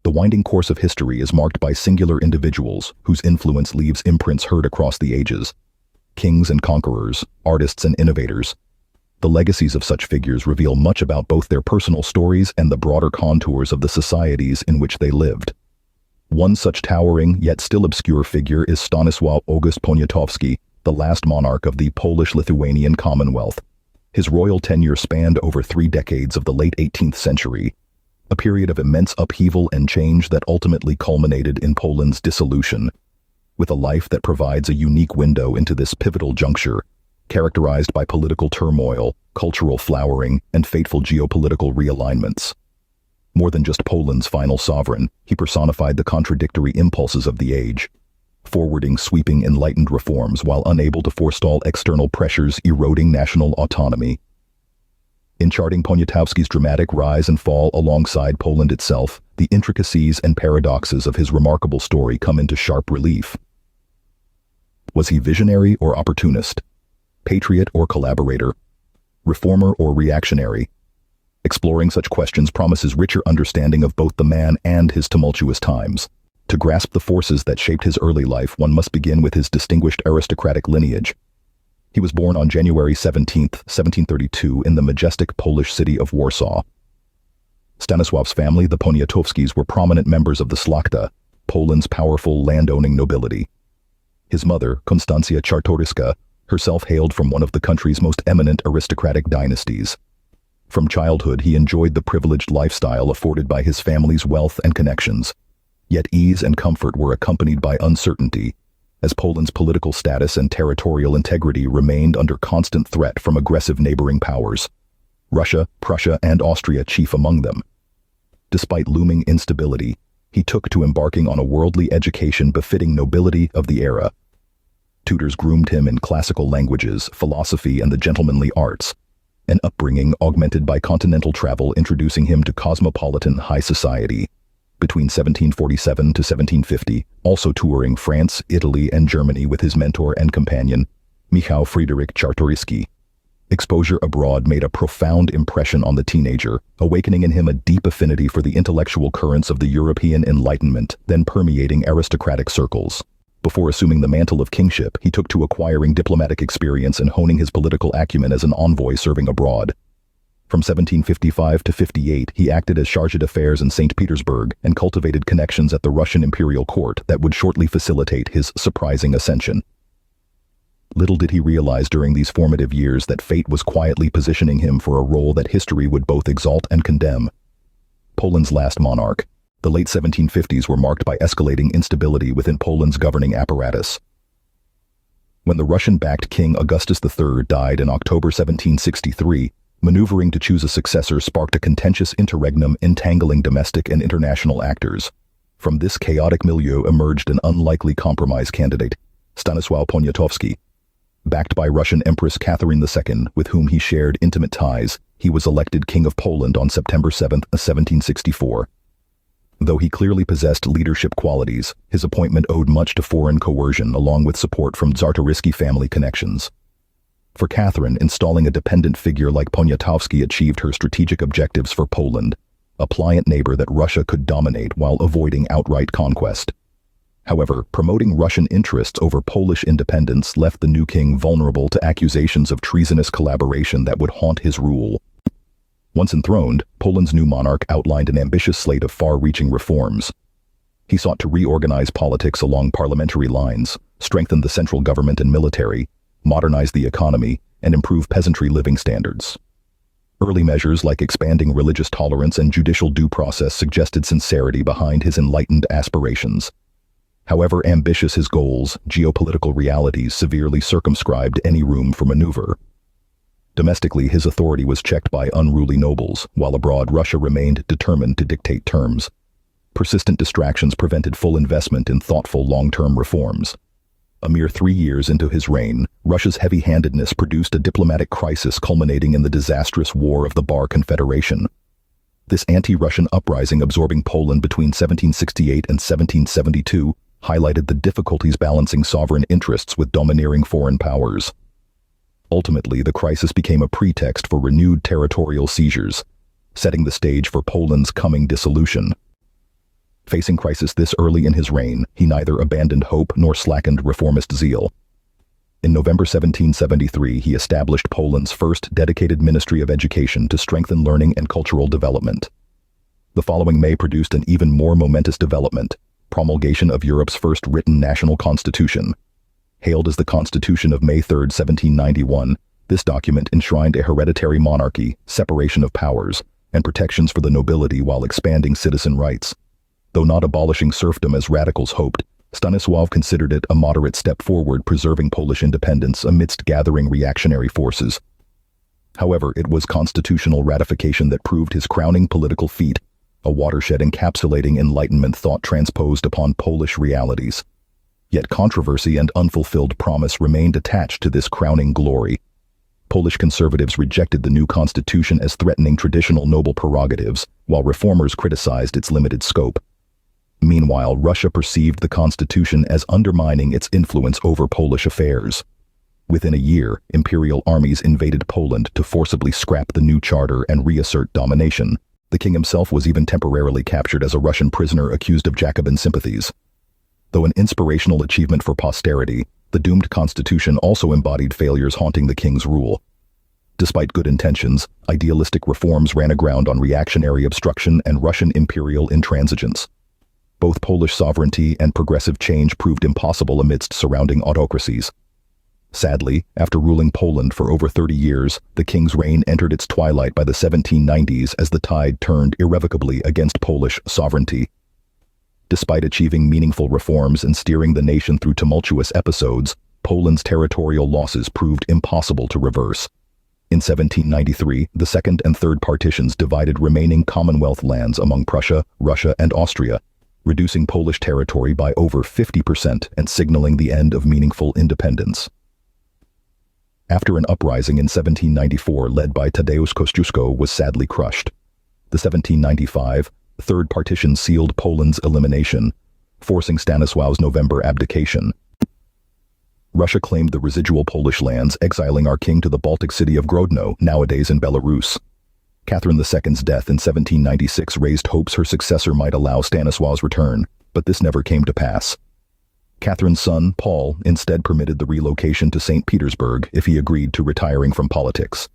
The winding course of history is marked by singular individuals whose influence leaves imprints heard across the ages. Kings and conquerors, artists and innovators. The legacies of such figures reveal much about both their personal stories and the broader contours of the societies in which they lived. One such towering yet still obscure figure is Stanisław August Poniatowski, the last monarch of the Polish-Lithuanian Commonwealth. His royal tenure spanned over 3 decades of the late 18th century, a period of immense upheaval and change that ultimately culminated in Poland's dissolution. With a life that provides a unique window into this pivotal juncture, characterized by political turmoil, cultural flowering, and fateful geopolitical realignments. More than just Poland's final sovereign, he personified the contradictory impulses of the age, forwarding sweeping enlightened reforms while unable to forestall external pressures eroding national autonomy. In charting Poniatowski's dramatic rise and fall alongside Poland itself, the intricacies and paradoxes of his remarkable story come into sharp relief. Was he visionary or opportunist? Patriot or collaborator? Reformer or reactionary? Exploring such questions promises richer understanding of both the man and his tumultuous times. To grasp the forces that shaped his early life, one must begin with his distinguished aristocratic lineage. He was born on January 17, 1732, in the majestic Polish city of Warsaw. Stanisław's family, the Poniatowskis, were prominent members of the Szlachta, Poland's powerful landowning nobility. His mother, Konstancja Czartoryska, herself hailed from one of the country's most eminent aristocratic dynasties. From childhood, he enjoyed the privileged lifestyle afforded by his family's wealth and connections. Yet ease and comfort were accompanied by uncertainty, as Poland's political status and territorial integrity remained under constant threat from aggressive neighboring powers, Russia, Prussia, and Austria chief among them. Despite looming instability, he took to embarking on a worldly education befitting nobility of the era. Tutors groomed him in classical languages, philosophy, and the gentlemanly arts, an upbringing augmented by continental travel introducing him to cosmopolitan high society. Between 1747 to 1750, also touring France, Italy, and Germany with his mentor and companion, Michał Fryderyk Czartoryski. Exposure abroad made a profound impression on the teenager, awakening in him a deep affinity for the intellectual currents of the European Enlightenment, then permeating aristocratic circles. Before assuming the mantle of kingship, he took to acquiring diplomatic experience and honing his political acumen as an envoy serving abroad. From 1755 to 58, he acted as chargé d'affaires in St. Petersburg and cultivated connections at the Russian imperial court that would shortly facilitate his surprising ascension. Little did he realize during these formative years that fate was quietly positioning him for a role that history would both exalt and condemn. Poland's last monarch. The late 1750s were marked by escalating instability within Poland's governing apparatus. When the Russian-backed King Augustus III died in October 1763, maneuvering to choose a successor sparked a contentious interregnum entangling domestic and international actors. From this chaotic milieu emerged an unlikely compromise candidate, Stanisław Poniatowski. Backed by Russian Empress Catherine II, with whom he shared intimate ties, he was elected King of Poland on September 7, 1764. Though he clearly possessed leadership qualities, his appointment owed much to foreign coercion along with support from Czartoryski family connections. For Catherine, installing a dependent figure like Poniatowski achieved her strategic objectives for Poland, a pliant neighbor that Russia could dominate while avoiding outright conquest. However, promoting Russian interests over Polish independence left the new king vulnerable to accusations of treasonous collaboration that would haunt his rule. Once enthroned, Poland's new monarch outlined an ambitious slate of far-reaching reforms. He sought to reorganize politics along parliamentary lines, strengthen the central government and military, modernize the economy, and improve peasantry living standards. Early measures like expanding religious tolerance and judicial due process suggested sincerity behind his enlightened aspirations. However ambitious his goals, geopolitical realities severely circumscribed any room for maneuver. Domestically, his authority was checked by unruly nobles, while abroad Russia remained determined to dictate terms. Persistent distractions prevented full investment in thoughtful long-term reforms. A mere 3 years into his reign, Russia's heavy-handedness produced a diplomatic crisis culminating in the disastrous War of the Bar Confederation. This anti-Russian uprising absorbing Poland between 1768 and 1772 highlighted the difficulties balancing sovereign interests with domineering foreign powers. Ultimately, the crisis became a pretext for renewed territorial seizures, setting the stage for Poland's coming dissolution. Facing crisis this early in his reign, he neither abandoned hope nor slackened reformist zeal. In November 1773, he established Poland's first dedicated Ministry of Education to strengthen learning and cultural development. The following May produced an even more momentous development: promulgation of Europe's first written national constitution. Hailed as the Constitution of May 3, 1791, this document enshrined a hereditary monarchy, separation of powers, and protections for the nobility while expanding citizen rights. Though not abolishing serfdom as radicals hoped, Stanisław considered it a moderate step forward, preserving Polish independence amidst gathering reactionary forces. However, it was constitutional ratification that proved his crowning political feat, a watershed encapsulating Enlightenment thought transposed upon Polish realities. Yet controversy and unfulfilled promise remained attached to this crowning glory. Polish conservatives rejected the new constitution as threatening traditional noble prerogatives, while reformers criticized its limited scope. Meanwhile, Russia perceived the constitution as undermining its influence over Polish affairs. Within a year, imperial armies invaded Poland to forcibly scrap the new charter and reassert domination. The king himself was even temporarily captured as a Russian prisoner accused of Jacobin sympathies. Though an inspirational achievement for posterity, the doomed constitution also embodied failures haunting the king's rule. Despite good intentions, idealistic reforms ran aground on reactionary obstruction and Russian imperial intransigence. Both Polish sovereignty and progressive change proved impossible amidst surrounding autocracies. Sadly, after ruling Poland for over 30 years, the king's reign entered its twilight by the 1790s as the tide turned irrevocably against Polish sovereignty. Despite achieving meaningful reforms and steering the nation through tumultuous episodes, Poland's territorial losses proved impossible to reverse. In 1793, the second and third partitions divided remaining Commonwealth lands among Prussia, Russia, and Austria, reducing Polish territory by over 50% and signaling the end of meaningful independence. After an uprising in 1794 led by Tadeusz Kościuszko was sadly crushed, the 1795 Third Partition sealed Poland's elimination, forcing Stanisław's November abdication. Russia claimed the residual Polish lands, exiling our king to the Baltic city of Grodno, nowadays in Belarus. Catherine II's death in 1796 raised hopes her successor might allow Stanisław's return, but this never came to pass. Catherine's son, Paul, instead permitted the relocation to St. Petersburg if he agreed to retiring from politics,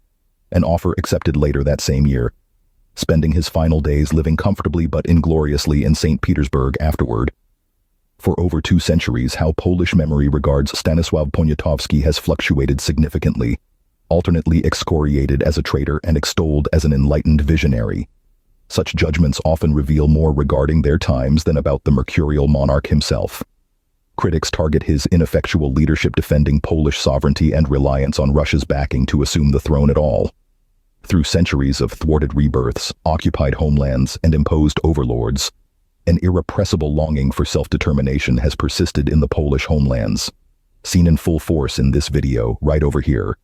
an offer accepted later that same year, spending his final days living comfortably but ingloriously in St. Petersburg afterward. For over 2 centuries, how Polish memory regards Stanisław Poniatowski has fluctuated significantly, alternately excoriated as a traitor and extolled as an enlightened visionary. Such judgments often reveal more regarding their times than about the mercurial monarch himself. Critics target his ineffectual leadership defending Polish sovereignty and reliance on Russia's backing to assume the throne at all. Through centuries of thwarted rebirths, occupied homelands, and imposed overlords, an irrepressible longing for self-determination has persisted in the Polish homelands. Seen in full force in this video, right over here.